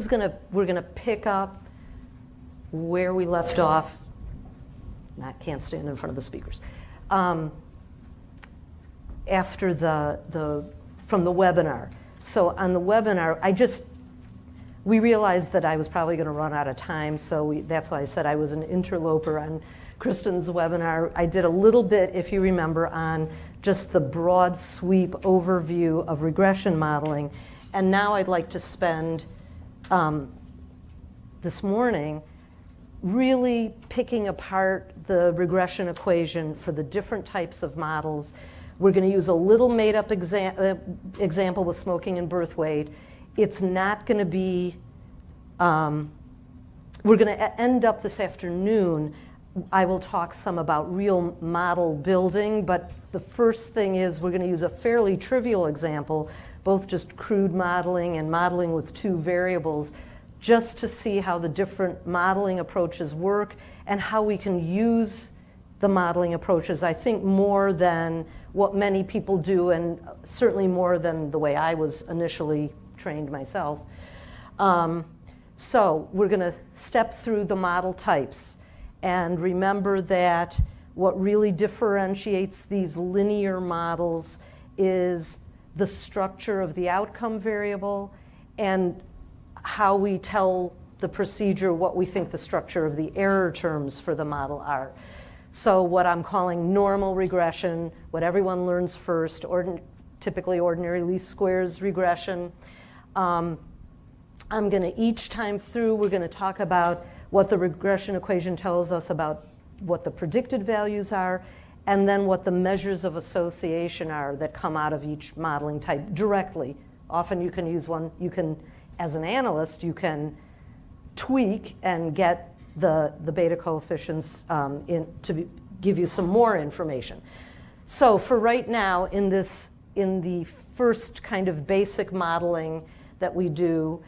We're gonna pick up where we left off. Can't stand in front of the speakers. After from the webinar. So on the webinar, we realized that I was probably going to run out of time, so that's why I said I was an interloper on Kristen's webinar. I did a little bit, if you remember, on just the broad sweep overview of regression modeling, and now I'd like to spend this morning really picking apart the regression equation for the different types of models. We're going to use a little made-up example with smoking and birth weight. It's not going to be, we're going to end up this afternoon. I will talk some about real model building, but the first thing is we're going to use a fairly trivial example, both just crude modeling and modeling with two variables, just to see how the different modeling approaches work and how we can use the modeling approaches, I think, more than what many people do, and certainly more than the way I was initially trained myself. So we're going to step through the model types and remember that what really differentiates these linear models is the structure of the outcome variable and how we tell the procedure what we think the structure of the error terms for the model are. So what I'm calling normal regression, what everyone learns first, typically ordinary least squares regression. I'm going to, each time through, we're going to talk about what the regression equation tells us about what the predicted values are, and then what the measures of association are that come out of each modeling type directly. Often you can use one, as an analyst, you can tweak and get the beta coefficients to give you some more information. So for right now, in the first kind of basic modeling that we do,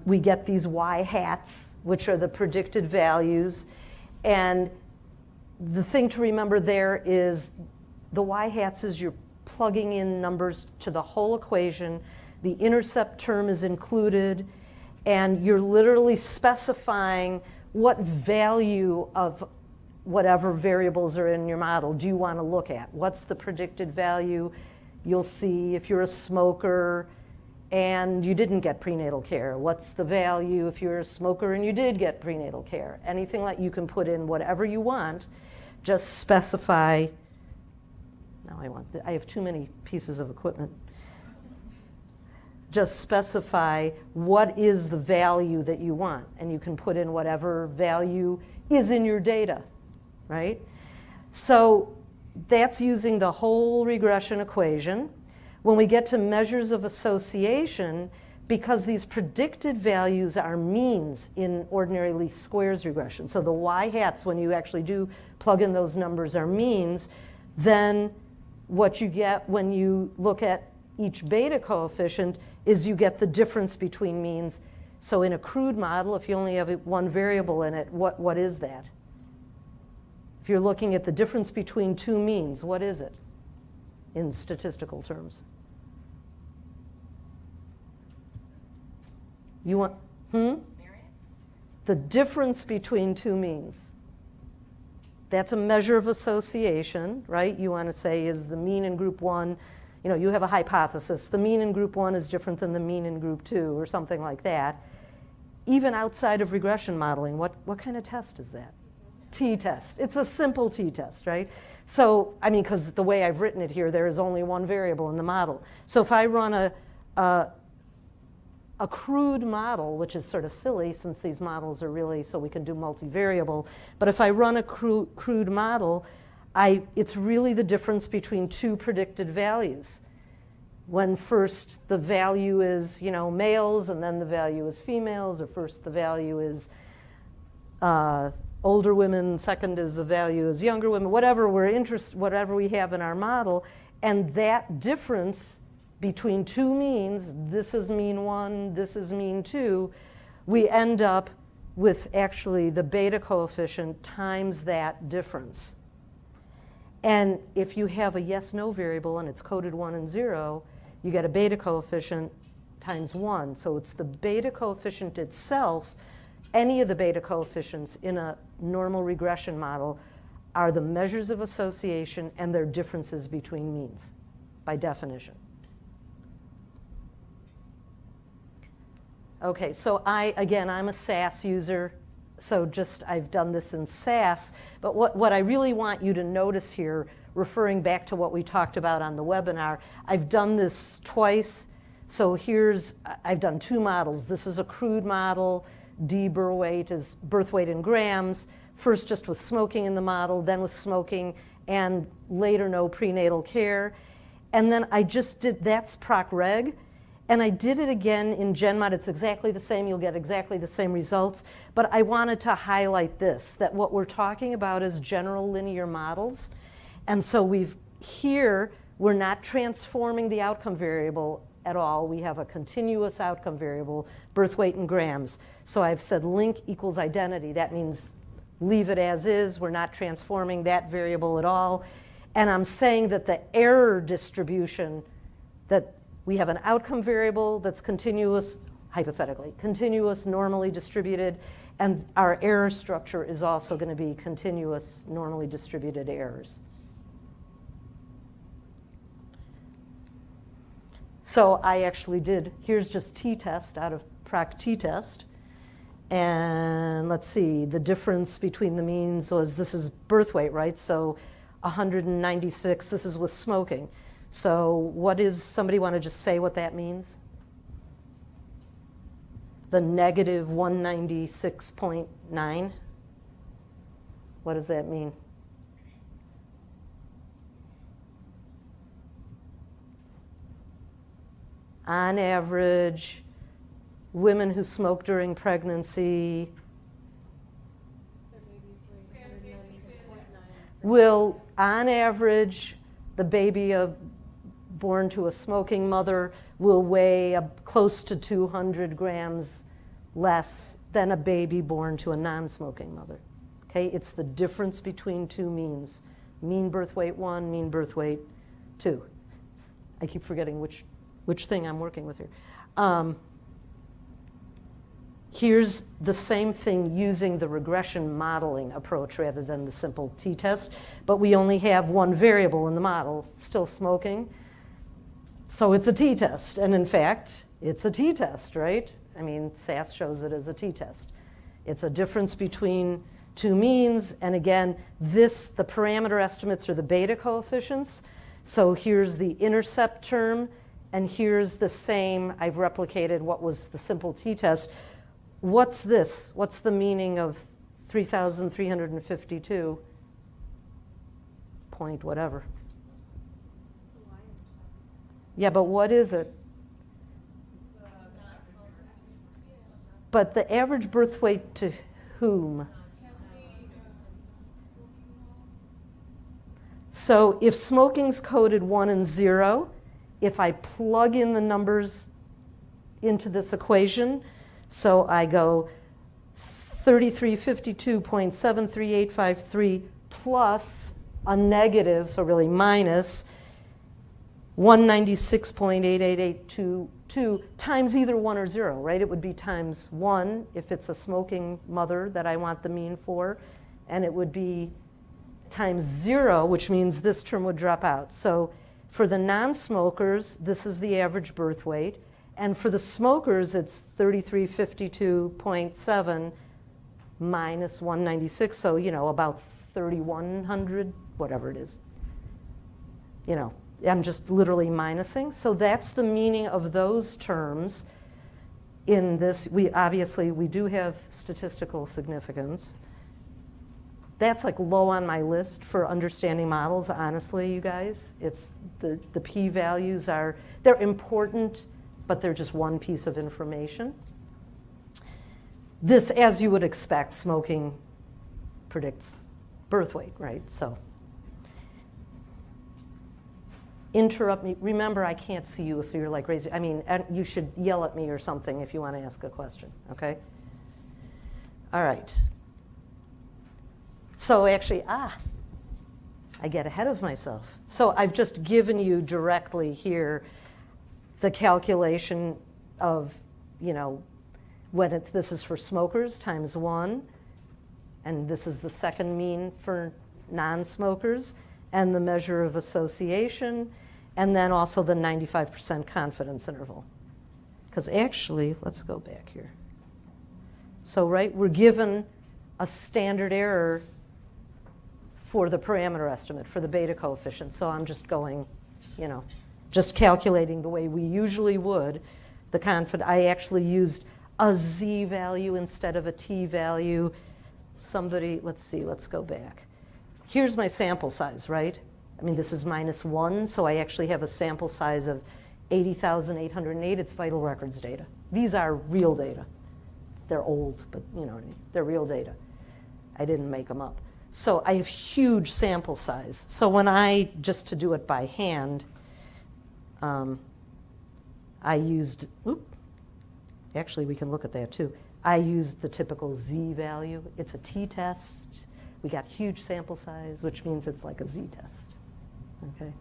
we get these y-hats, which are the predicted values. And the thing to remember there is the y-hats is you're plugging in numbers to the whole equation. The intercept term is included, and you're literally specifying what value of whatever variables are in your model do you want to look at. What's the predicted value? You'll see if you're a smoker and you didn't get prenatal care. What's the value if you're a smoker and you did get prenatal care? Anything like you can put in whatever you want. Just specify. Now I have too many pieces of equipment. Just specify what is the value that you want, and you can put in whatever value is in your data, right? So that's using the whole regression equation. When we get to measures of association, because these predicted values are means in ordinary least squares regression, so the y-hats, when you actually do plug in those numbers, are means, then what you get when you look at each beta coefficient is you get the difference between means. So in a crude model, if you only have one variable in it, what is that? If you're looking at the difference between two means, what is it in statistical terms? You want, Variance? The difference between two means. That's a measure of association, right? You want to say, is the mean in group one, you have a hypothesis. The mean in group one is different than the mean in group two, or something like that. Even outside of regression modeling, what kind of test is that? T-test. It's a simple T-test, right? So, because the way I've written it here, there is only one variable in the model. So if I run a crude model, which is sort of silly since these models are really so we can do multivariable, but if I run a crude model, it's really the difference between two predicted values. When first the value is males and then the value is females, or first the value is older women, second is the value is younger women, whatever we have in our model, and that difference between two means, this is mean one, this is mean two, we end up with actually the beta coefficient times that difference. And if you have a yes-no variable and it's coded 1 and 0, you get a beta coefficient times 1. So it's the beta coefficient itself. Any of the beta coefficients in a normal regression model are the measures of association and their differences between means, by definition. Okay, so I'm a SAS user, so I've done this in SAS, but what I really want you to notice here, referring back to what we talked about on the webinar, I've done this twice. So I've done 2 models. This is a crude model. D birth weight is birth weight in grams. First just with smoking in the model, then with smoking, and later no prenatal care. And then I just did, that's proc reg. And I did it again in GenMod. It's exactly the same. You'll get exactly the same results. But I wanted to highlight this, that what we're talking about is general linear models. And so we're not transforming the outcome variable at all. We have a continuous outcome variable, birth weight in grams. So I've said link equals identity. That means leave it as is. We're not transforming that variable at all. And I'm saying that the error distribution, that we have an outcome variable that's continuous, hypothetically, continuous, normally distributed, and our error structure is also going to be continuous, normally distributed errors. So I actually here's just t-test out of proc t-test. And let's see, the difference between the means was, this is birth weight, right? So 196, this is with smoking. So somebody want to just say what that means? The negative 196.9. What does that mean? On average, women who smoke during pregnancy will, on average, the baby born to a smoking mother will weigh close to 200 grams less than a baby born to a non-smoking mother. Okay, it's the difference between 2 means. Mean birth weight 1, mean birth weight 2. I keep forgetting which thing I'm working with here. Here's the same thing using the regression modeling approach rather than the simple t-test, but we only have 1 variable in the model, still smoking. So it's a t-test, and in fact, it's a t-test, right? I mean, SAS shows it as a t-test. It's a difference between 2 means, and again, the parameter estimates are the beta coefficients. So here's the intercept term, and here's the same. I've replicated what was the simple t-test. What's this? What's the meaning of 3,352 point whatever? Yeah, but what is it? But the average birth weight to whom? So if smoking's coded 1 and 0, if I plug in the numbers into this equation, so I go 3352.73853 plus a negative, so really minus 196.88822 times either 1 or 0, right? It would be times 1 if it's a smoking mother that I want the mean for, and it would be times 0, which means this term would drop out. So for the non-smokers, this is the average birth weight. And for the smokers, it's 3352.7 minus 196, so, about 3,100, whatever it is. I'm just literally minusing. So that's the meaning of those terms in this. We do have statistical significance. That's like low on my list for understanding models, honestly, you guys. It's the p-values they're important, but they're just one piece of information. This, as you would expect, smoking predicts birth weight, right? So interrupt me. Remember, I can't see you if you're like raising. You should yell at me or something if you want to ask a question, okay? All right. So actually, I get ahead of myself. So I've just given you directly here the calculation of, when this is for smokers times 1, and this is the second mean for non-smokers, and the measure of association, and then also the 95% confidence interval. Because actually, let's go back here. So, right, we're given a standard error for the parameter estimate, for the beta coefficient. So I'm just going, just calculating the way we usually would. I actually used a z value instead of a t value. Let's go back. Here's my sample size, right? I mean, this is -1, so I actually have a sample size of 80,808. It's vital records data. These are real data. They're old, but they're real data. I didn't make them up. So I have huge sample size. So when just to do it by hand, I used, actually we can look at that too. I used the typical z value. It's a t-test. We got huge sample size, which means it's like a z-test, okay?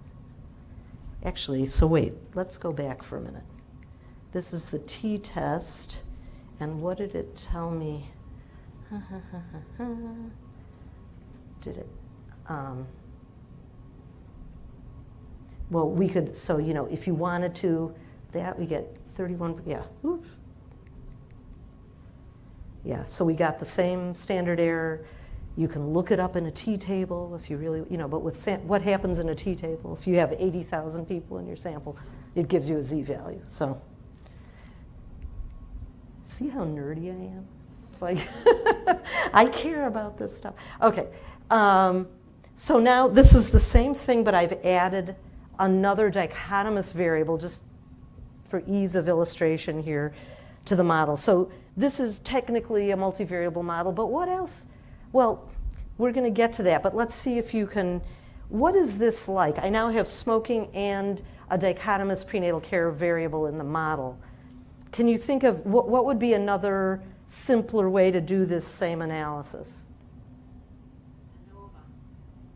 Actually, so wait, let's go back for a minute. This is the t-test, and what did it tell me? Did it, well, we could, so, if you wanted to, we get 31, yeah, oops. Yeah, so we got the same standard error. You can look it up in a t-table if you really, but with what happens in a t-table? If you have 80,000 people in your sample, it gives you a z-value. So, see how nerdy I am? It's like, I care about this stuff. Okay, so now this is the same thing, but I've added another dichotomous variable, just for ease of illustration here, to the model. So this is technically a multivariable model, but what else? Well, we're going to get to that, but let's see if you can, what is this like? I now have smoking and a dichotomous prenatal care variable in the model. Can you think of, what would be another simpler way to do this same analysis?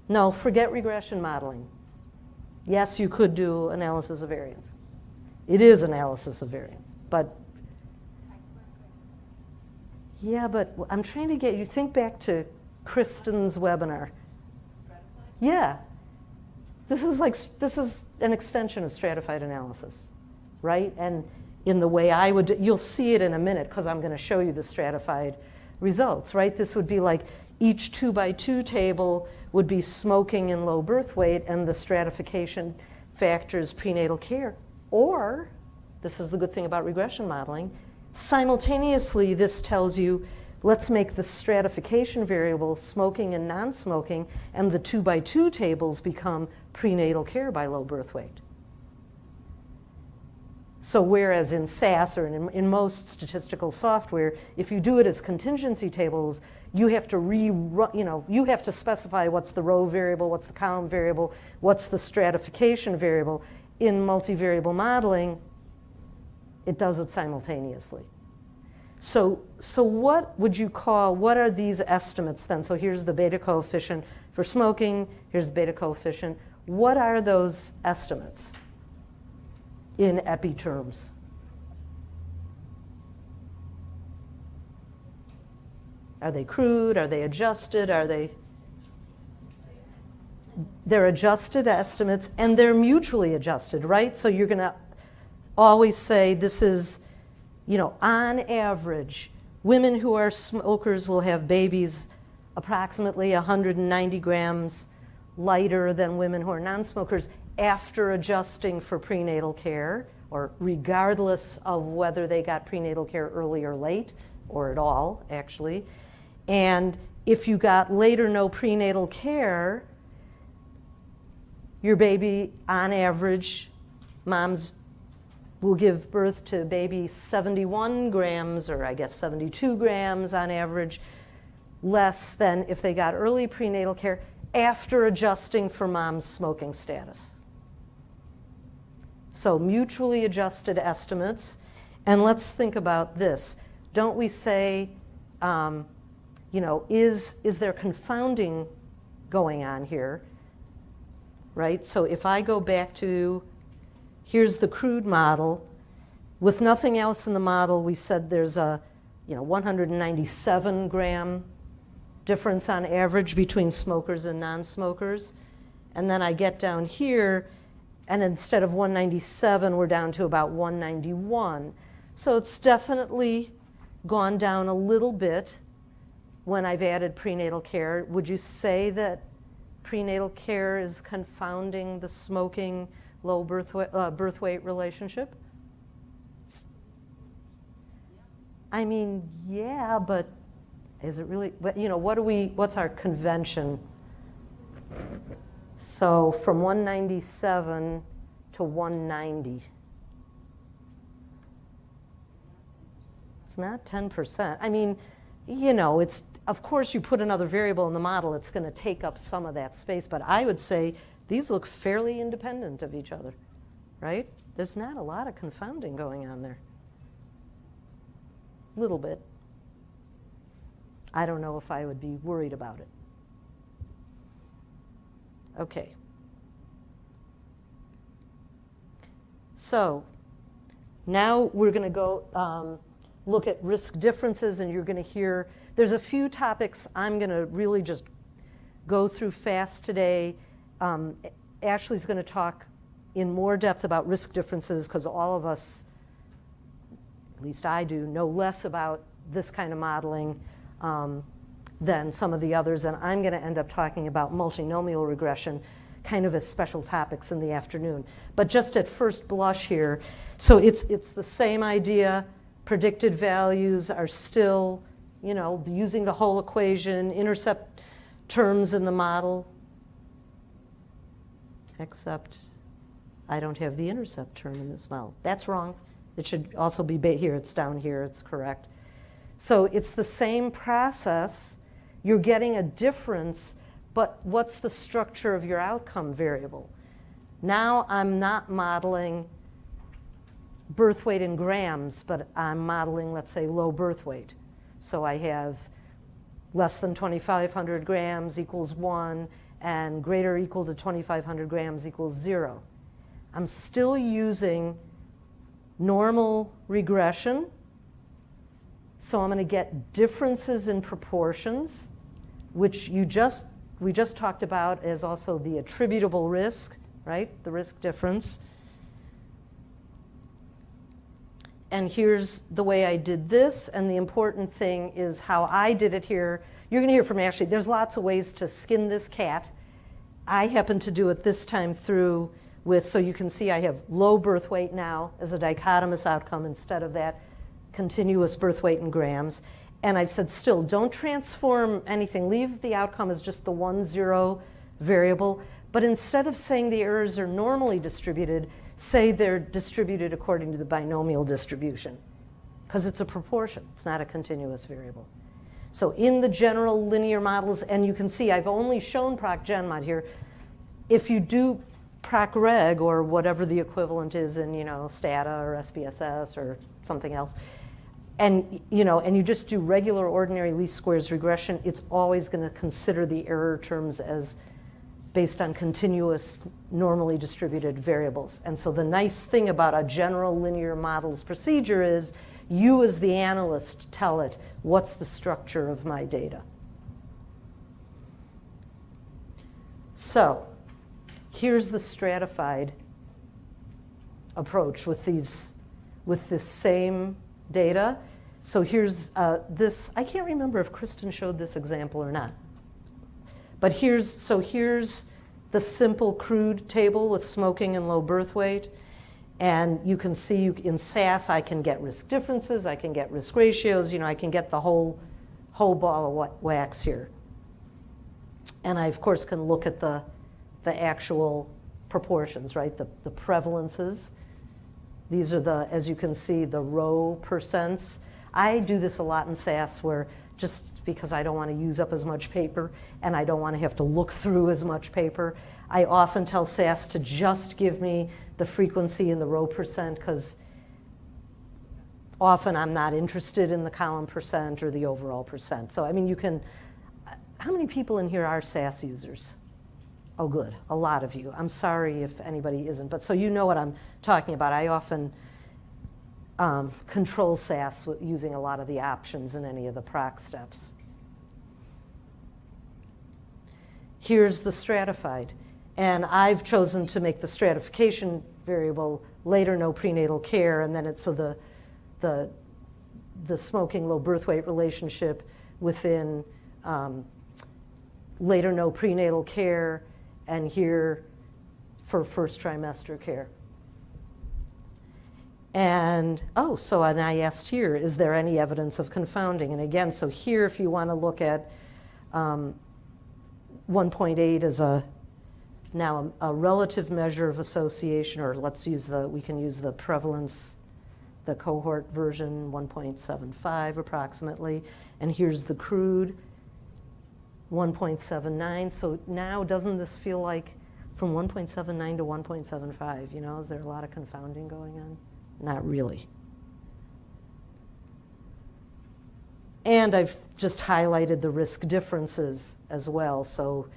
No, forget regression modeling. Yes, you could do analysis of variance. It is analysis of variance, but yeah, but I'm trying to get you, think back to Kristen's webinar. Yeah, this is an extension of stratified analysis, right? And in the way I would, you'll see it in a minute because I'm going to show you the stratified results, right? This would be like each 2x2 table would be smoking and low birth weight, and the stratification factors prenatal care. Or, this is the good thing about regression modeling, simultaneously this tells you, let's make the stratification variable smoking and non-smoking, and the 2x2 tables become prenatal care by low birth weight. So whereas in SAS or in most statistical software, if you do it as contingency tables, you have to you have to specify what's the row variable, what's the column variable, what's the stratification variable. In multivariable modeling, it does it simultaneously. So what would you call, what are these estimates then? So here's the beta coefficient for smoking, here's the beta coefficient. What are those estimates in epi terms? Are they crude? Are they adjusted? They're adjusted estimates, and they're mutually adjusted, right? So you're going to always say this is, on average, women who are smokers will have babies approximately 190 grams lighter than women who are non-smokers after adjusting for prenatal care, or regardless of whether they got prenatal care early or late, or at all, actually. And if you got late or no prenatal care, your baby, on average, moms will give birth to baby 71 grams, or I guess 72 grams on average, less than if they got early prenatal care after adjusting for mom's smoking status. So mutually adjusted estimates. And let's think about this. Don't we say, is there confounding going on here? Right? So if I go back to, here's the crude model, With nothing else in the model, we said there's a 197 gram difference on average between smokers and non-smokers. And then I get down here, and instead of 197, we're down to about 191. So it's definitely gone down a little bit when I've added prenatal care. Would you say that prenatal care is confounding the smoking low birth weight relationship? I mean, yeah, but is it really? What's our convention? So from 197 to 190. It's not 10%. I mean, it's, of course, you put another variable in the model, it's going to take up some of that space. But I would say these look fairly independent of each other, right? There's not a lot of confounding going on there. A little bit. I don't know if I would be worried about it. Okay. So now we're going to go look at risk differences, and you're going to hear, there's a few topics I'm going to really just go through fast today. Ashley's going to talk in more depth about risk differences because all of us, at least I do, know less about this kind of modeling than some of the others. And I'm going to end up talking about multinomial regression kind of as special topics in the afternoon. But just at first blush here, so it's the same idea. Predicted values are still, using the whole equation, intercept terms in the model, except I don't have the intercept term in this model. That's wrong. It should also be here. It's down here. It's correct. So it's the same process. You're getting a difference, but what's the structure of your outcome variable? Now I'm not modeling birth weight in grams, but I'm modeling, let's say, low birth weight. So I have less than 2,500 grams equals 1, and greater or equal to 2,500 grams equals 0. I'm still using normal regression, so I'm going to get differences in proportions, which we just talked about as also the attributable risk, right? The risk difference. And here's the way I did this, and the important thing is how I did it here. You're going to hear from Ashley. There's lots of ways to skin this cat. I happen to do it this time through with, so you can see I have low birth weight now as a dichotomous outcome instead of that continuous birth weight in grams. And I've said still, don't transform anything. Leave the outcome as just the 1, 0 variable. But instead of saying the errors are normally distributed, say they're distributed according to the binomial distribution, because it's a proportion. It's not a continuous variable. So in the general linear models, and you can see I've only shown proc-gen-mod here. If you do proc-reg, or whatever the equivalent is in STATA or SPSS or something else, and you just do regular ordinary least squares regression, it's always going to consider the error terms as based on continuous, normally distributed variables. And so the nice thing about a general linear models procedure is you as the analyst tell it, what's the structure of my data? So here's the stratified approach with this same data. So here's this. I can't remember if Kristen showed this example or not. But here's the simple crude table with smoking and low birth weight. And you can see in SAS I can get risk differences, I can get risk ratios, I can get the whole ball of wax here. And I, of course, can look at the actual proportions, right? The prevalences. These are as you can see, the row percents. I do this a lot in SAS where just because I don't want to use up as much paper and I don't want to have to look through as much paper, I often tell SAS to just give me the frequency in the row percent, because often I'm not interested in the column percent or the overall percent. So, I mean, how many people in here are SAS users? Oh, good, a lot of you. I'm sorry if anybody isn't, but so you know what I'm talking about. I often control SAS using a lot of the options in any of the proc steps. Here's the stratified. And I've chosen to make the stratification variable later no prenatal care, and then it's so the smoking low birth weight relationship within later no prenatal care, and here for first trimester care. And, and I asked here, is there any evidence of confounding? And again, so here if you want to look at 1.8 as now a relative measure of association, or we can use the prevalence, the cohort version, 1.75 approximately. And here's the crude, 1.79. So now doesn't this feel like from 1.79 to 1.75, you know, is there a lot of confounding going on? Not really. And I've just highlighted the risk differences as well. So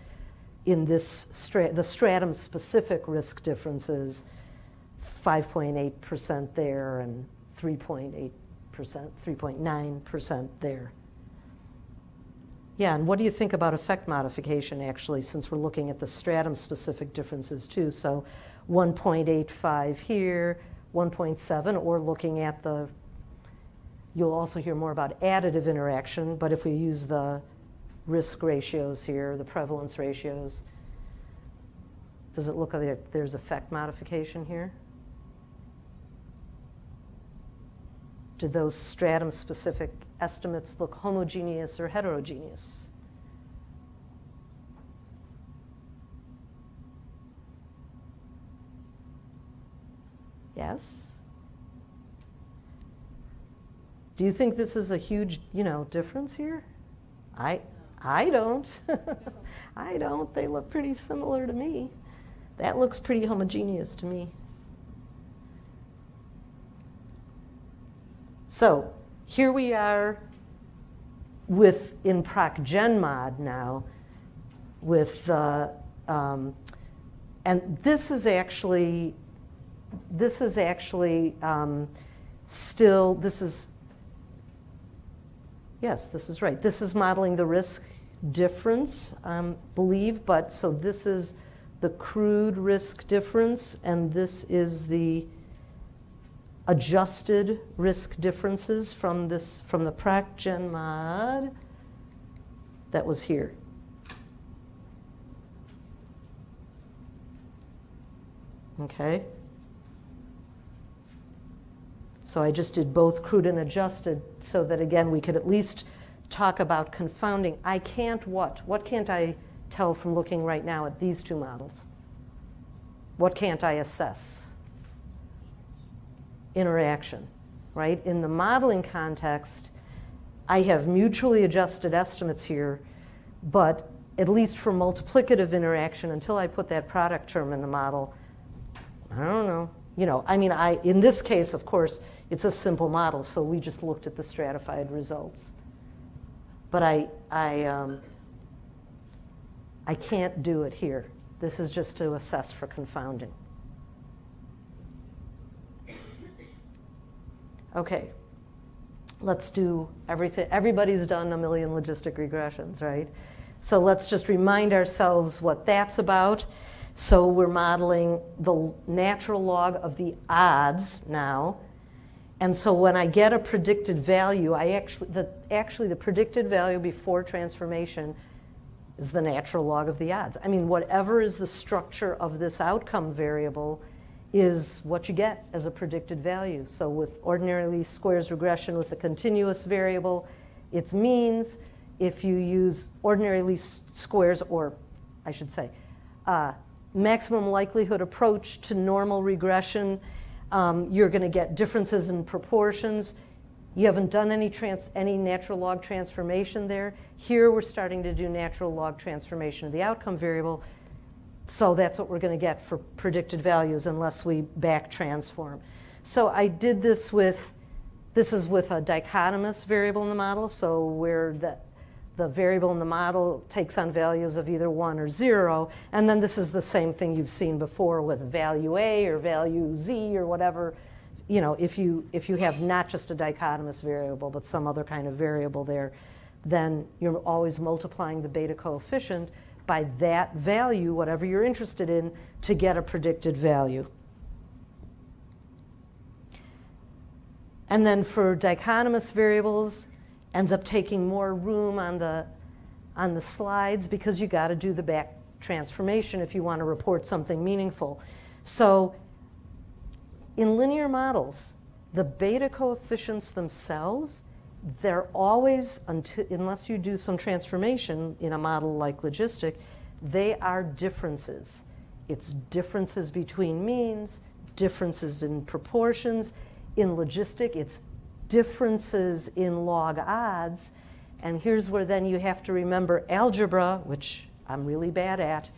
in this the stratum-specific risk differences, 5.8% there and 3.8%, 3.9% there. Yeah, and what do you think about effect modification, actually, since we're looking at the stratum-specific differences too? So 1.85 here, 1.7, or looking at you'll also hear more about additive interaction, but if we use the risk ratios here, the prevalence ratios, does it look like there's effect modification here? Do those stratum-specific estimates look homogeneous or heterogeneous? Yes? Do you think this is a huge, difference here? I don't. I don't. They look pretty similar to me. That looks pretty homogeneous to me. So here we are in Proc Gen Mod now with, and this is actually still, yes, this is right. This is modeling the risk difference, believe, but so this is the crude risk difference, and this is the adjusted risk differences from the Proc Gen Mod that was here. Okay. So I just did both crude and adjusted so that, again, we could at least talk about confounding. I can't what? What can't I tell from looking right now at these two models? What can't I assess? Interaction, right? In the modeling context, I have mutually adjusted estimates here, but at least for multiplicative interaction, until I put that product term in the model, I don't know. In this case, of course, it's a simple model, so we just looked at the stratified results. But I can't do it here. This is just to assess for confounding. Okay, let's do everything. Everybody's done a million logistic regressions, right? So let's just remind ourselves what that's about. So we're modeling the natural log of the odds now. And so when I get a predicted value, actually the predicted value before transformation is the natural log of the odds. I mean, whatever is the structure of this outcome variable is what you get as a predicted value. So with ordinary least squares regression with a continuous variable, it's means. If you use ordinary least squares, or I should say, maximum likelihood approach to normal regression, you're going to get differences in proportions. You haven't done any natural log transformation there. Here we're starting to do natural log transformation of the outcome variable. So that's what we're going to get for predicted values unless we back transform. So I did this this is with a dichotomous variable in the model, so where the variable in the model takes on values of either 1 or 0. And then this is the same thing you've seen before with value A or value Z or whatever you know, if you have not just a dichotomous variable, but some other kind of variable there, then you're always multiplying the beta coefficient by that value, whatever you're interested in, to get a predicted value. And then for dichotomous variables, ends up taking more room on the slides because you got to do the back transformation if you want to report something meaningful. So in linear models, the beta coefficients themselves, they're always, unless you do some transformation in a model like Logistic, they are differences. It's differences between means, differences in proportions. In Logistic, it's differences in log odds. And here's where then you have to remember algebra, which I'm really bad at,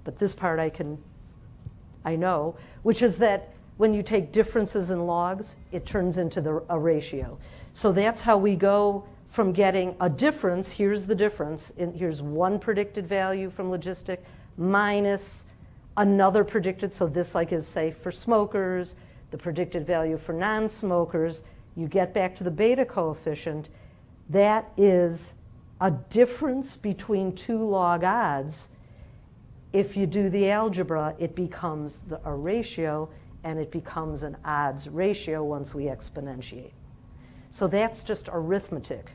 but this part I know, which is that when you take differences in logs, it turns into a ratio. So that's how we go from getting a difference, here's the difference, here's one predicted value from Logistic, minus another predicted, so this like is say for smokers, the predicted value for non-smokers, you get back to the beta coefficient. That is a difference between two log odds. If you do the algebra, it becomes a ratio, and it becomes an odds ratio once we exponentiate. So that's just arithmetic.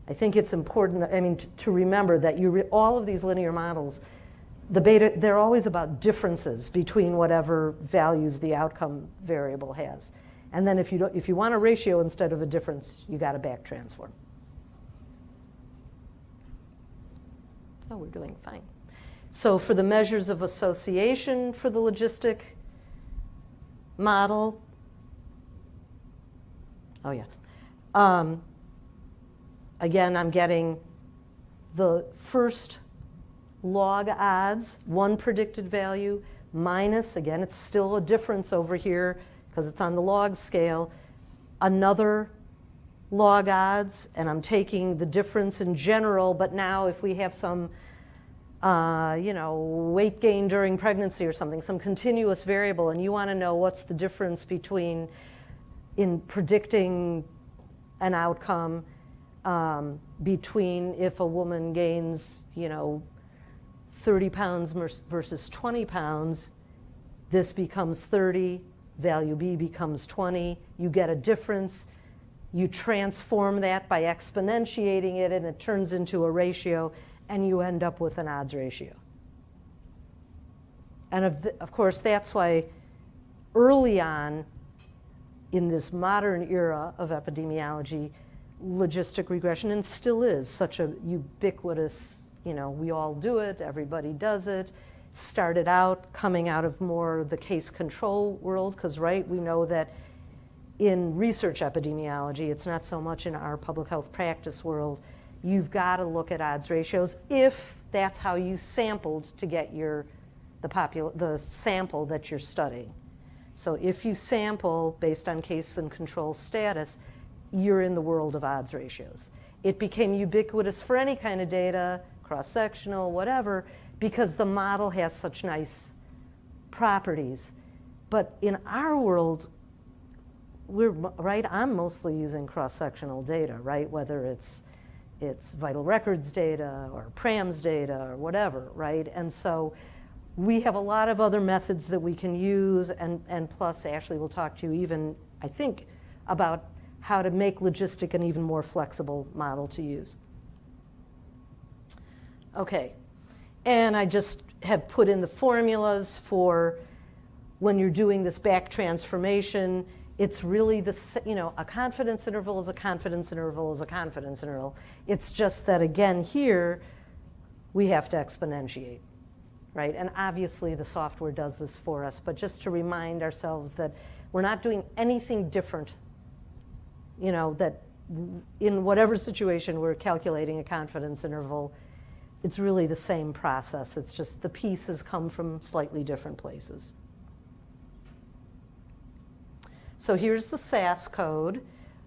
I think it's important, to remember that all of these linear models, the beta, they're always about differences between whatever values the outcome variable has. And then if you want a ratio instead of a difference, you got to back transform. Oh, we're doing fine. So for the measures of association for the Logistic model, again, I'm getting the first log odds, one predicted value, minus, again, it's still a difference over here because it's on the log scale, another log odds, and I'm taking the difference in general, but now if we have some weight gain during pregnancy or something, some continuous variable, and you want to know what's the difference between in predicting an outcome between if a woman gains, 30 pounds versus 20 pounds, this becomes 30, value B becomes 20, you get a difference, you transform that by exponentiating it, and it turns into a ratio, and you end up with an odds ratio. And of course, that's why early on in this modern era of epidemiology, logistic regression, and still is such a ubiquitous, we all do it, everybody does it, started out coming out of more the case control world, because, right, we know that in research epidemiology, it's not so much in our public health practice world, you've got to look at odds ratios if that's how you sampled to get the sample that you're studying. So if you sample based on case and control status, you're in the world of odds ratios. It became ubiquitous for any kind of data, cross-sectional, whatever, because the model has such nice properties. But in our world, I'm mostly using cross-sectional data, right? Whether it's vital records data or PRAMS data or whatever, right? And so we have a lot of other methods that we can use, and plus Ashley will talk to you even, I think, about how to make Logistic an even more flexible model to use. Okay, and I just have put in the formulas for when you're doing this back transformation. It's really a confidence interval is a confidence interval is a confidence interval. It's just that, again, here, we have to exponentiate, right? And obviously, the software does this for us, but just to remind ourselves that we're not doing anything different, that in whatever situation we're calculating a confidence interval, it's really the same process. It's just the pieces come from slightly different places. So here's the SAS code.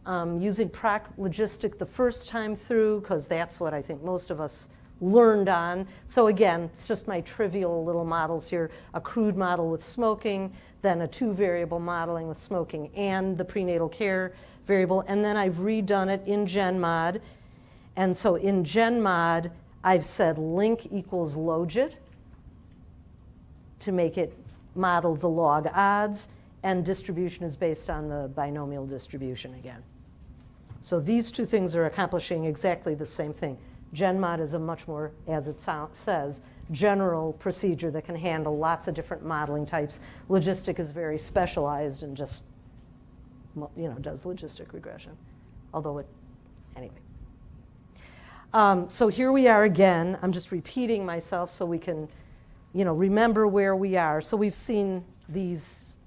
Using Logistic the first time through, because that's what I think most of us learned on. So again, it's just my trivial little models here. A crude model with smoking, then a 2-variable modeling with smoking and the prenatal care variable, and then I've redone it in GenMod. And so in GenMod, I've said link equals logit to make it model the log odds, and distribution is based on the binomial distribution again. So these two things are accomplishing exactly the same thing. GenMod is a much more, as it says, general procedure that can handle lots of different modeling types. Logistic is very specialized and just, does logistic regression. Although anyway. So here we are again. I'm just repeating myself so we can, remember where we are. So we've seen these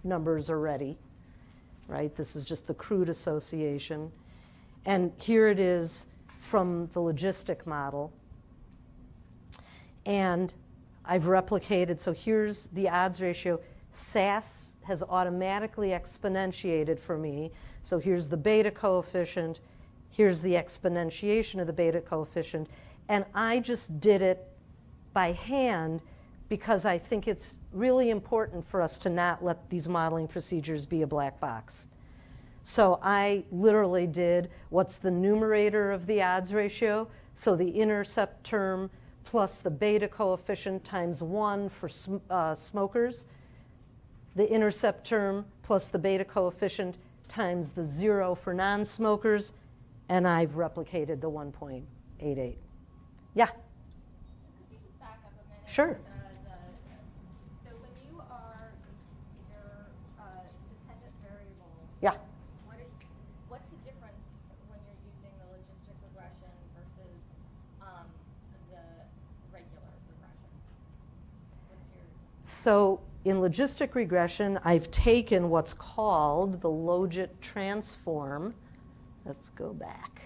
numbers already, right? This is just the crude association. And here it is from the logistic model. And I've replicated, so here's the odds ratio. SAS has automatically exponentiated for me. So here's the beta coefficient. Here's the exponentiation of the beta coefficient. And I just did it by hand because I think it's really important for us to not let these modeling procedures be a black box. So I literally did what's the numerator of the odds ratio. So the intercept term plus the beta coefficient times 1 for smokers. The intercept term plus the beta coefficient times the 0 for non-smokers. And I've replicated the 1.88. Yeah? So could you just back up a minute? Sure. So when you are your dependent variable, Yeah. what's the difference when you're using the logistic regression versus the regular regression? What's your... So in logistic regression, I've taken what's called the logit transform. Let's go back.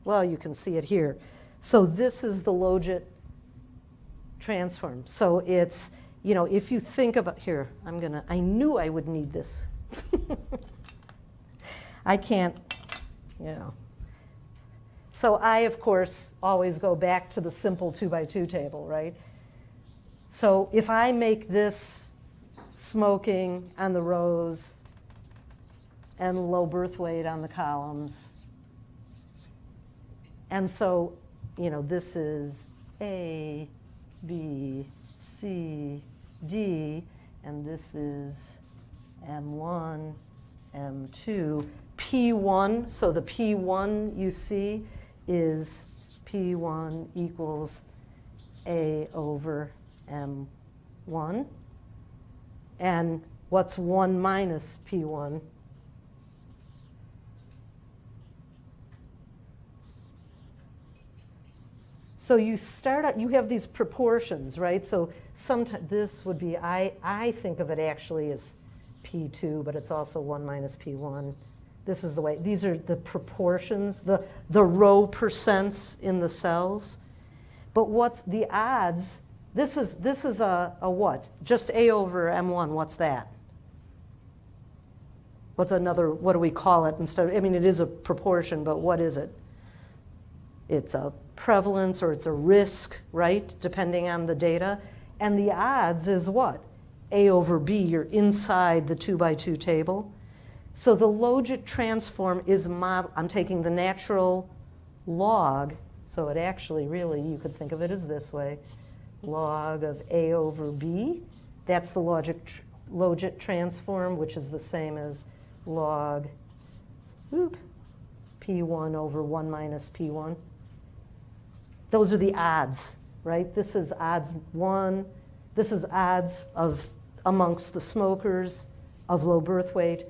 Well, you can see it here. So this is the logit transform. So it's, if you think about, here, I knew I would need this. I can't, So I, of course, always go back to the simple 2x2 table, right? So if I make this smoking on the rows and low birth weight on the columns, and so, this is A, B, C, D, and this is M1, M2, P1. So the P1 you see is P1 equals A over M1. And what's 1 minus P1? So you start out, you have these proportions, right? So sometimes this would be, I think of it actually as P2, but it's also 1 minus P1. This is the way, these are the proportions, the row percents in the cells. But what's the odds? This is a what? Just A over M1, what's that? What's another, what do we call it instead of, it is a proportion, but what is it? It's a prevalence or it's a risk, right, depending on the data. And the odds is what? A over B, you're inside the 2x2 table. So the logit transform is I'm taking the natural log, so it actually really, you could think of it as this way, log of A over B. That's the logit transform, which is the same as log P1 over 1 minus P1. Those are the odds, right? This is odds 1. This is odds of amongst the smokers of low birth weight.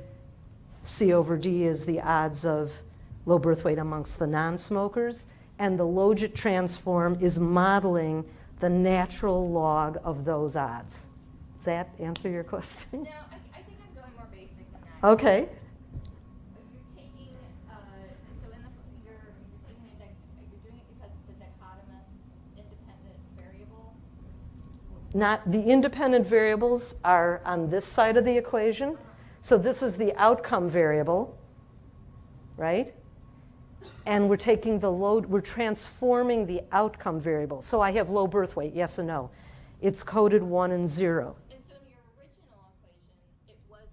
C over D is the odds of low birth weight amongst the non-smokers. And the logit transform is modeling the natural log of those odds. Does that answer your question? No, I think I'm going more basic than that. Okay. Not the independent variables are on this side of the equation. So this is the outcome variable, right? and we're taking the load, we're transforming the outcome variable. So I have low birth weight, yes and no. It's coded 1 and 0. And so in your original equation, it wasn't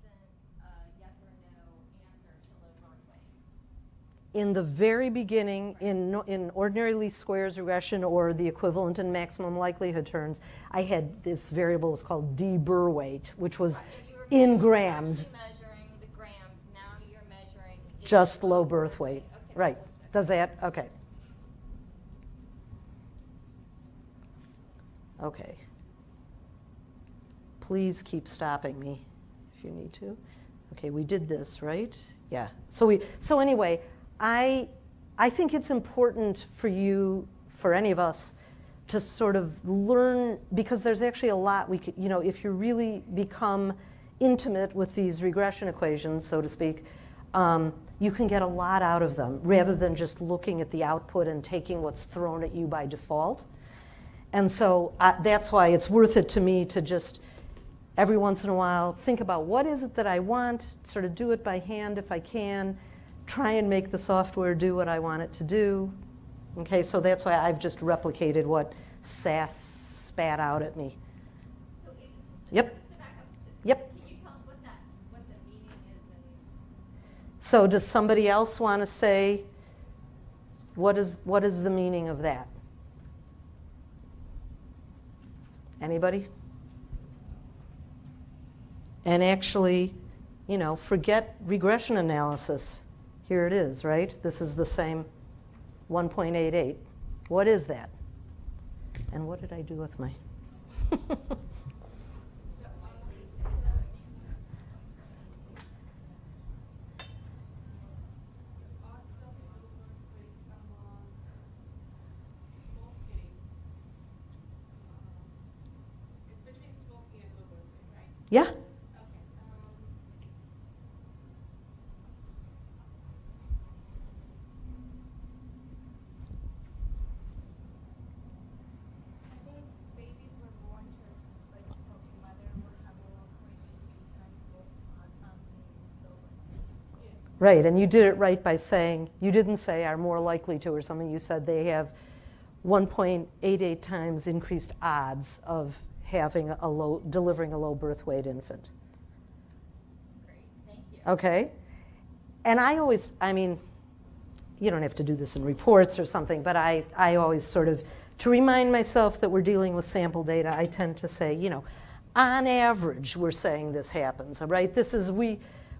a yes or no answer to low birth weight. In the very beginning, in ordinary least squares regression or the equivalent in maximum likelihood terms, I had this variable was called D Burr weight, which was Right, and you were in actually grams, measuring the grams. Now you're measuring just low birth weight. Okay, Right. that's it. Does that? Okay. Okay. Please keep stopping me if you need to. Okay, we did this, right? Yeah. So anyway, I think it's important for you, for any of us, to sort of learn, because there's actually a lot we could, if you really become intimate with these regression equations, so to speak, you can get a lot out of them rather than just looking at the output and taking what's thrown at you by default. And so that's why it's worth it to me to just every once in a while think about what is it that I want, sort of do it by hand if I can, try and make the software do what I want it to do. Okay, so that's why I've just replicated what SAS spat out at me. So just Yep. to back up, Yep. can you tell us what the meaning is? So does somebody else want to say what is the meaning of that? Anybody? And actually, forget regression analysis. Here it is, right? This is the same 1.88. What is that? And what did I do with my? Yeah. Right, and you did it right by saying, you didn't say are more likely to or something, you said they have 1.88 times increased odds of having delivering a low birth weight infant. Great, thank you. Okay, and you don't have to do this in reports or something, but I always sort of, to remind myself that we're dealing with sample data, I tend to say, on average, we're saying this happens, all right?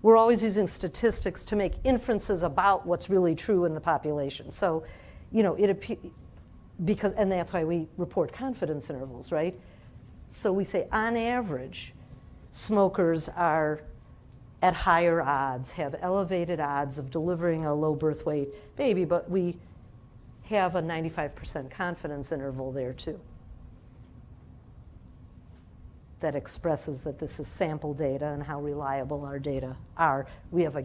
We're always using statistics to make inferences about what's really true in the population. So, and that's why we report confidence intervals, right? So we say, on average, smokers are at higher odds, have elevated odds of delivering a low birth weight baby, but we have a 95% confidence interval there too that expresses that this is sample data and how reliable our data are. We have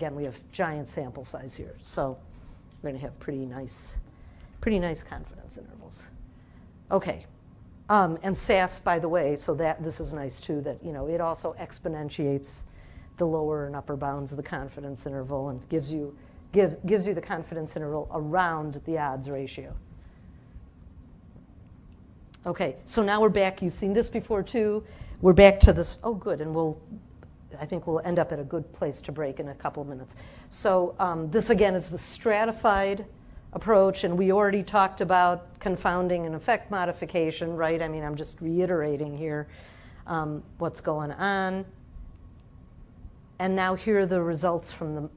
giant sample size here, so we're going to have pretty nice confidence intervals. Okay, and SAS, by the way, so that this is nice too, that it also exponentiates the lower and upper bounds of the confidence interval and gives you the confidence interval around the odds ratio. Okay, so now we're back. You've seen this before too. We're back to this. Oh, good, and I think we'll end up at a good place to break in a couple of minutes. So this again is the stratified approach, and we already talked about confounding and effect modification, right? I'm just reiterating here what's going on. And now here are the results from the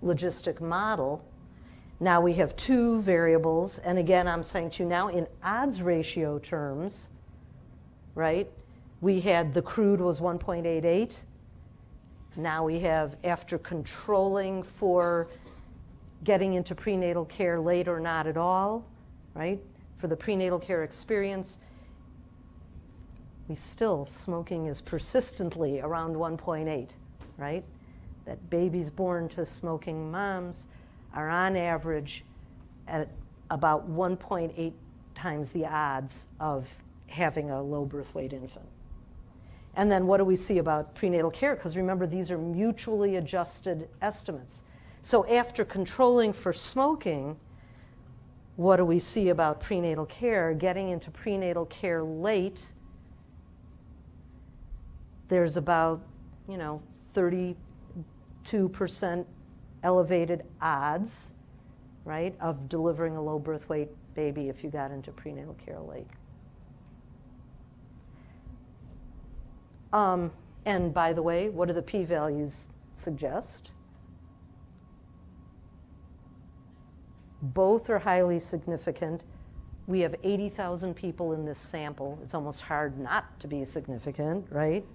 logistic model. Now we have two variables, and again, I'm saying to you now in odds ratio terms, right? We had the crude was 1.88. Now we have, after controlling for getting into prenatal care late or not at all, right? For the prenatal care experience, smoking is persistently around 1.8, right? That babies born to smoking moms are on average at about 1.8 times the odds of having a low birth weight infant. And then what do we see about prenatal care? Because remember, these are mutually adjusted estimates. So after controlling for smoking, what do we see about prenatal care? Getting into prenatal care late, there's about, 32% elevated odds, right, of delivering a low birth weight baby if you got into prenatal care late. And by the way, what do the p-values suggest? Both are highly significant. We have 80,000 people in this sample. It's almost hard not to be significant, right?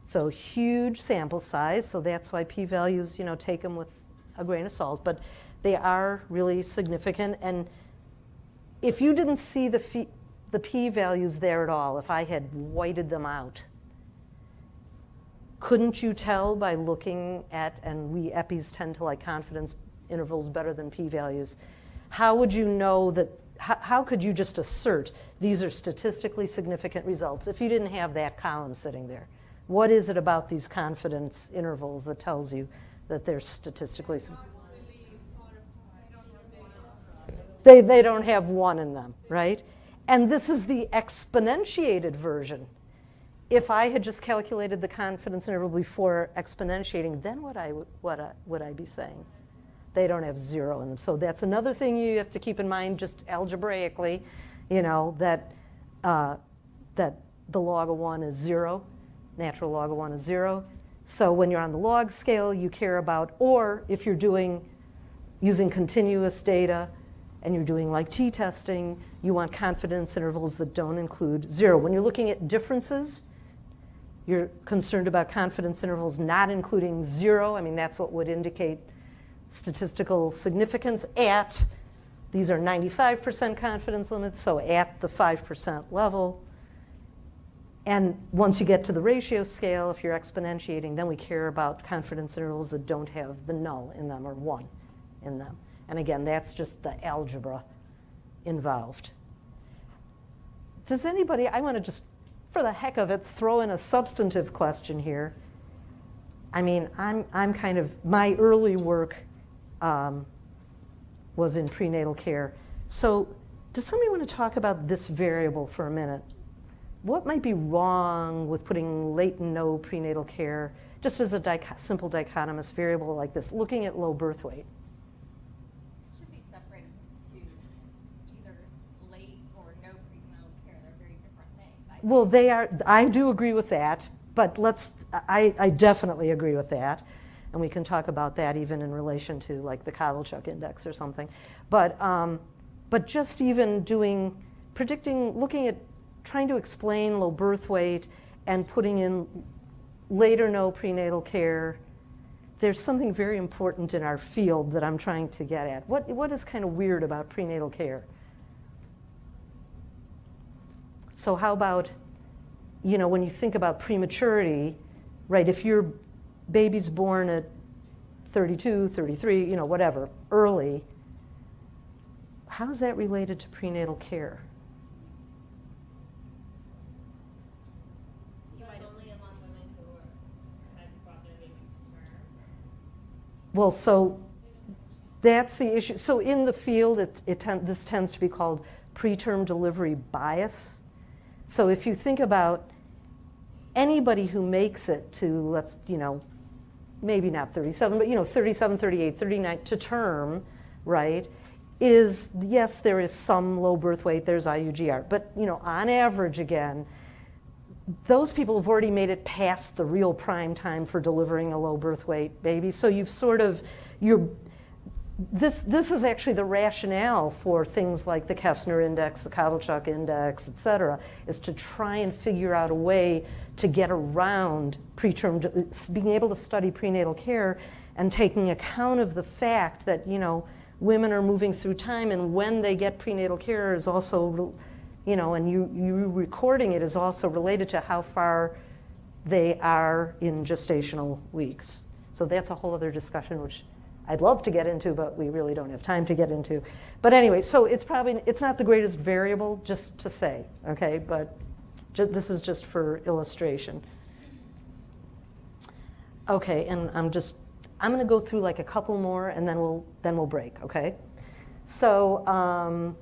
So huge sample size, so that's why p-values, take them with a grain of salt, but they are really significant. And if you didn't see the p-values there at all, if I had whited them out, couldn't you tell by looking at, and we epis tend to like confidence intervals better than p-values, how would you know that, how could you just assert these are statistically significant results if you didn't have that column sitting there? What is it about these confidence intervals that tells you that they're statistically significant? They don't have one in them, right? And this is the exponentiated version. If I had just calculated the confidence interval before exponentiating, then what would I be saying? They don't have zero in them. So that's another thing you have to keep in mind just algebraically, that the log of 1 is 0. Natural log of 1 is 0. So when you're on the log scale, you care about, or if you're using continuous data and you're doing like t-testing, you want confidence intervals that don't include 0. When you're looking at differences, you're concerned about confidence intervals not including 0. I mean, that's what would indicate statistical significance at, these are 95% confidence limits, so at the 5% level. And once you get to the ratio scale, if you're exponentiating, then we care about confidence intervals that don't have the null in them or 1 in them. And again, that's just the algebra involved. Does anybody, I want to just, for the heck of it, throw in a substantive question here. I mean, I'm kind of, my early work was in prenatal care. So does somebody want to talk about this variable for a minute? What might be wrong with putting late and no prenatal care, just as a simple dichotomous variable like this, looking at low birth weight? It should be separated to either late or no prenatal care. They're very different things. Well, they are, I do agree with that, but I definitely agree with that. And we can talk about that even in relation to like the Kovalchuk index or something. But just even looking at trying to explain low birth weight and putting in late or no prenatal care, there's something very important in our field that I'm trying to get at. What is kind of weird about prenatal care? So how about, when you think about prematurity, right, if your baby's born at 32, 33, whatever, early, how is that related to prenatal care? Well, so that's the issue. So in the field, this tends to be called preterm delivery bias. So if you think about anybody who makes it to, maybe not 37, but 37, 38, 39 to term, right, yes, there is some low birth weight, there's IUGR, but on average again, those people have already made it past the real prime time for delivering a low birth weight baby. So you've this is actually the rationale for things like the Kessner index, the Kovalchuk index, et cetera, is to try and figure out a way to get around being able to study prenatal care and taking account of the fact that, women are moving through time, and when they get prenatal care is also, and you recording it is also related to how far they are in gestational weeks. So that's a whole other discussion, which I'd love to get into, but we really don't have time to get into. But anyway, so it's not the greatest variable, just to say, okay? But this is just for illustration. Okay, and I'm going to go through like a couple more, and then we'll break, okay? So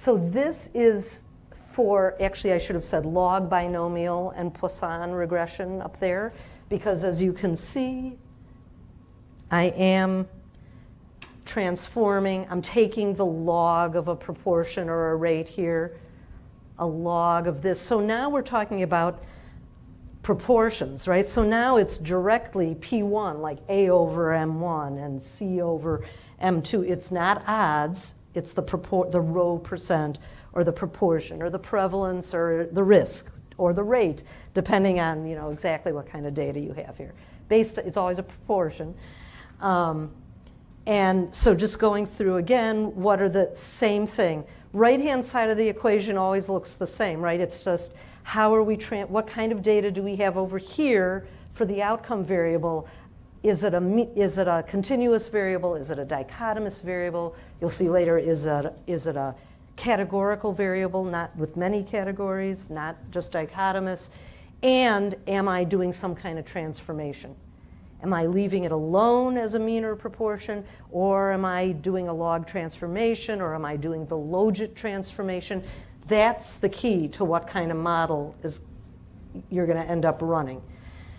this is for, actually I should have said log binomial and Poisson regression up there, because as you can see, I am transforming, I'm taking the log of a proportion or a rate here, a log of this. So now we're talking about proportions, right? So now it's directly P1, like A over M1 and C over M2. It's not odds, it's the row percent or the proportion or the prevalence or the risk or the rate, depending on exactly what kind of data you have here. It's always a proportion. And so just going through again, what are the same thing? Right-hand side of the equation always looks the same, right? It's just how are we, what kind of data do we have over here for the outcome variable? Is it a continuous variable? Is it a dichotomous variable? You'll see later, is it a categorical variable, not with many categories, not just dichotomous? And am I doing some kind of transformation? Am I leaving it alone as a mean or proportion, or am I doing a log transformation, or am I doing the logit transformation? That's the key to what kind of model you're going to end up running.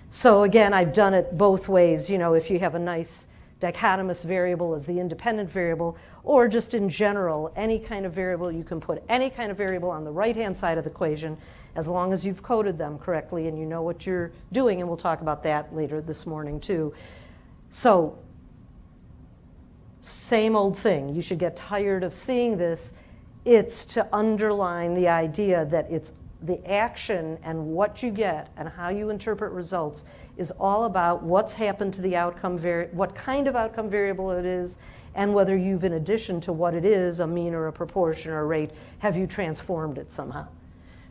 So again, I've done it both ways. If you have a nice dichotomous variable as the independent variable, or just in general, any kind of variable, you can put any kind of variable on the right-hand side of the equation as long as you've coded them correctly and you know what you're doing, and we'll talk about that later this morning too. So, same old thing. You should get tired of seeing this. It's to underline the idea that it's the action and what you get and how you interpret results is all about what's happened to the outcome, what kind of outcome variable it is, and whether you've, in addition to what it is, a mean or a proportion or a rate, have you transformed it somehow.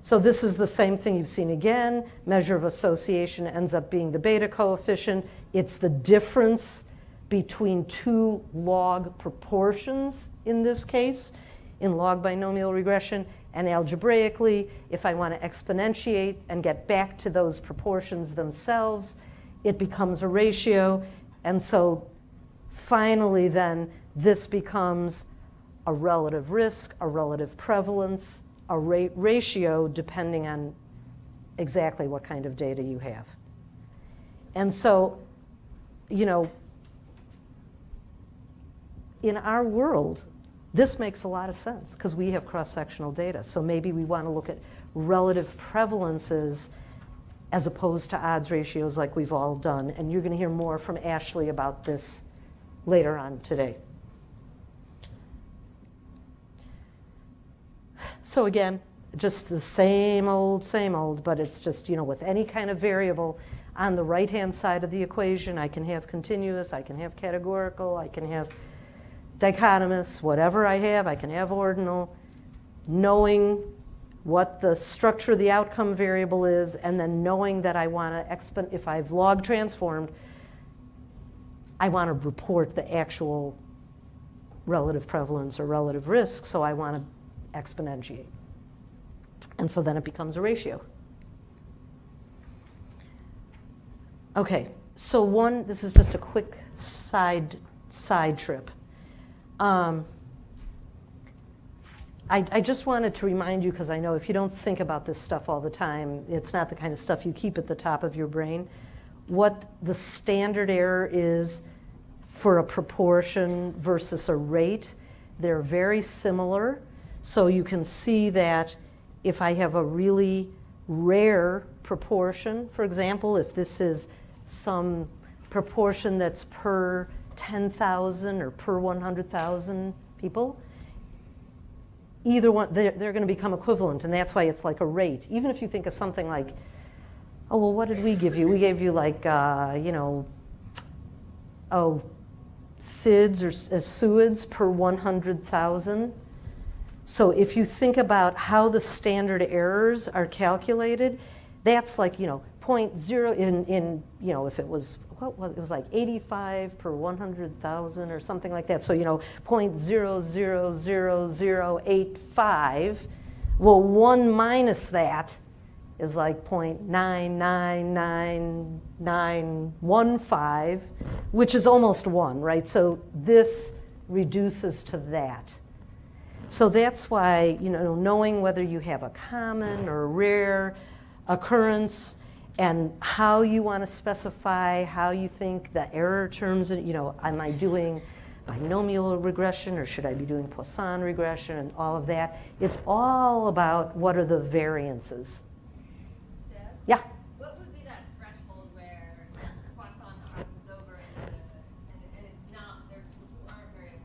So this is the same thing you've seen again. Measure of association ends up being the beta coefficient. It's the difference between two log proportions in this case, in log binomial regression. And algebraically, if I want to exponentiate and get back to those proportions themselves, it becomes a ratio. And so finally then, this becomes a relative risk, a relative prevalence, a rate ratio, depending on exactly what kind of data you have. And so, in our world, this makes a lot of sense because we have cross-sectional data. So maybe we want to look at relative prevalences as opposed to odds ratios like we've all done. And you're going to hear more from Ashley about this later on today. So again, just the same old, but it's just, with any kind of variable on the right-hand side of the equation, I can have continuous, I can have categorical, I can have dichotomous, whatever I have, I can have ordinal, knowing what the structure of the outcome variable is, and then knowing that I want to, if I've log transformed, I want to report the actual relative prevalence or relative risk, so I want to exponentiate. And so then it becomes a ratio. Okay, so this is just a quick side trip. I just wanted to remind you, because I know if you don't think about this stuff all the time, it's not the kind of stuff you keep at the top of your brain, what the standard error is for a proportion versus a rate. They're very similar. So you can see that if I have a really rare proportion, for example, if this is some proportion that's per 10,000 or per 100,000 people, either one, they're going to become equivalent, and that's why it's like a rate. Even if you think of something like, oh, well, what did we give you? We gave you like, SIDS or SUIDs per 100,000. So if you think about how the standard errors are calculated, that's like, 0.0 if it was, it was like 85 per 100,000 or something like that. So, 0.000085. Well, 1 minus that is like 0.999915, which is almost 1, right? So this reduces to that. So that's why, knowing whether you have a common or rare occurrence and how you want to specify, how you think the error terms, am I doing binomial regression or should I be doing Poisson regression and all of that. It's all about what are the variances. Deb? Yeah? What would be that threshold where Poisson crosses over and it's not, there aren't variables?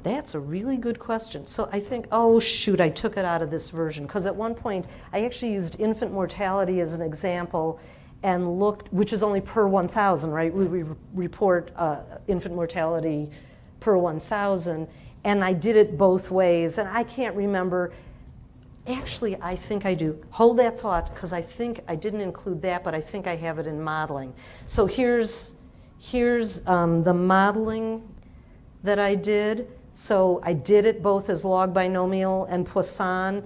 That's a really good question. So I think, oh shoot, I took it out of this version. Because at one point, I actually used infant mortality as an example and looked, which is only per 1,000, right? We report infant mortality per 1,000. And I did it both ways. And I can't remember. Actually, I think I do. Hold that thought, because I think I didn't include that, but I think I have it in modeling. So here's the modeling that I did. So I did it both as log binomial and Poisson.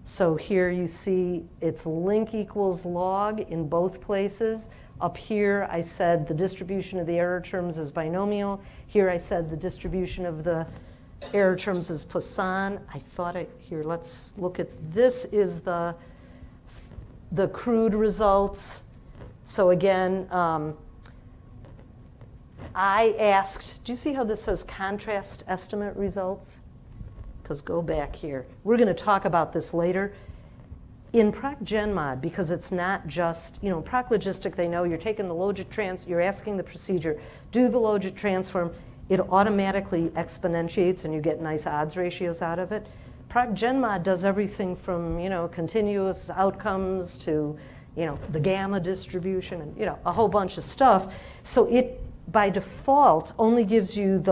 So here you see it's link equals log in both places. Up here I said the distribution of the error terms is binomial. Here I said the distribution of the error terms is Poisson. Here, let's look at, this is the crude results. So again, I asked, do you see how this says contrast estimate results? Because go back here. We're going to talk about this later. In Proc-Gen-Mod, because it's not just, Proc Logistic, they know you're taking the logit you're asking the procedure, do the logit transform, it automatically exponentiates and you get nice odds ratios out of it. Proc-Gen-Mod does everything from, continuous outcomes to, the gamma distribution and, a whole bunch of stuff. So it, by default, only gives you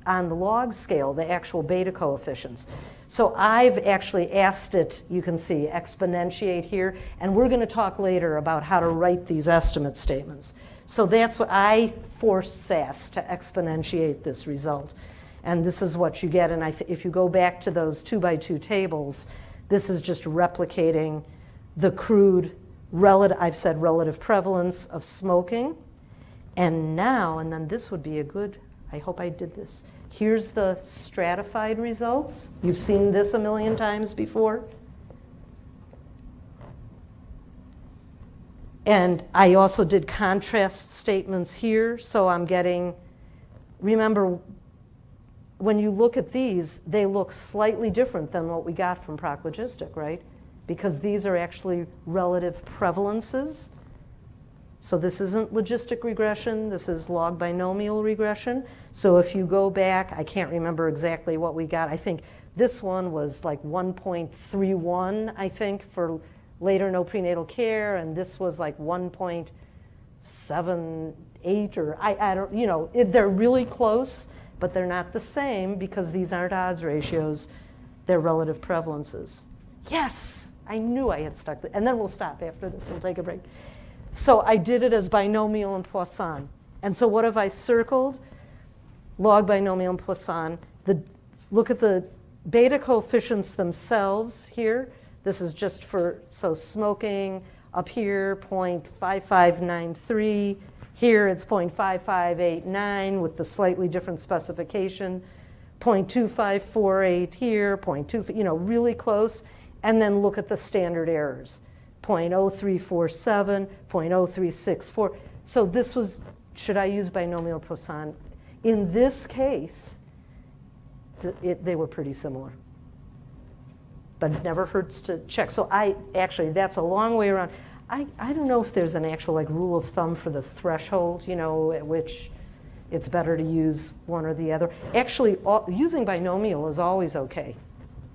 on the log scale, the actual beta coefficients. So I've actually asked it, you can see, exponentiate here, and we're going to talk later about how to write these estimate statements. So that's what I forced SAS to exponentiate this result. And this is what you get, and if you go back to those 2x2 tables, this is just replicating the crude I've said relative prevalence of smoking. And now, and then this would be a good, I hope I did this. Here's the stratified results. You've seen this a million times before. And I also did contrast statements here. So I'm getting, remember, when you look at these, they look slightly different than what we got from Proc Logistic, right? Because these are actually relative prevalences. So this isn't logistic regression, this is log binomial regression. So if you go back, I can't remember exactly what we got. I think this one was like 1.31, I think, for later no prenatal care, and this was like 1.78, or I don't, they're really close, but they're not the same because these aren't odds ratios, they're relative prevalences. Yes, I knew I had stuck, and then we'll stop after this, we'll take a break. So I did it as binomial and Poisson. And so what have I circled? Log binomial and Poisson. Look at the beta coefficients themselves here. This is just for, so smoking up here, 0.5593. Here it's 0.5589 with the slightly different specification. 0.2548 here, 0.2, really close. And then look at the standard errors. 0.0347, 0.0364. So this was, should I use binomial Poisson? In this case, they were pretty similar. But it never hurts to check. So actually, that's a long way around. I don't know if there's an actual rule of thumb for the threshold, at which it's better to use one or the other. Actually, using binomial is always okay,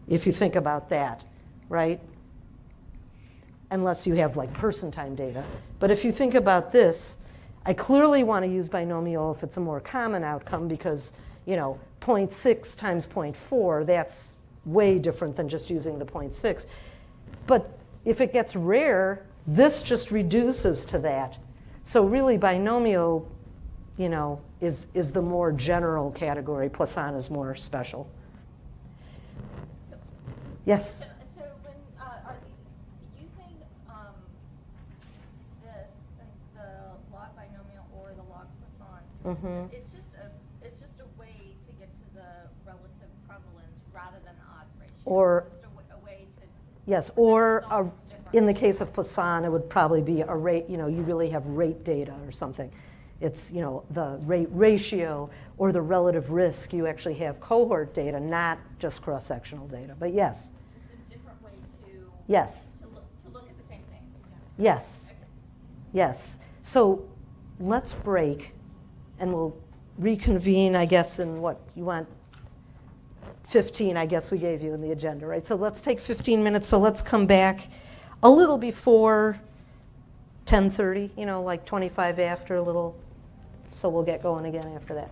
if you think about that, right? Unless you have person time data. But if you think about this, I clearly want to use binomial if it's a more common outcome because, 0.6 times 0.4, that's way different than just using the 0.6. But if it gets rare, this just reduces to that. So really binomial, is the more general category. Poisson is more special. Yes? This and the log binomial or the log Poisson, Mm-hmm. it's just a way to rather than the odds ratio. Or- It's just a way to. Yes, the or result is different. in the case of Poisson, it would probably be a rate, you really have rate data or something. It's, the rate ratio or the relative risk, you actually have cohort data, not just cross-sectional data. But yes, Just a different way to. yes, To look at the same thing. yes, Okay. yes. So let's break and we'll reconvene, I guess, in what you want, 15, I guess we gave you in the agenda, right? So let's take 15 minutes. So let's come back a little before 10:30, like 25 after a little, so we'll get going again after that.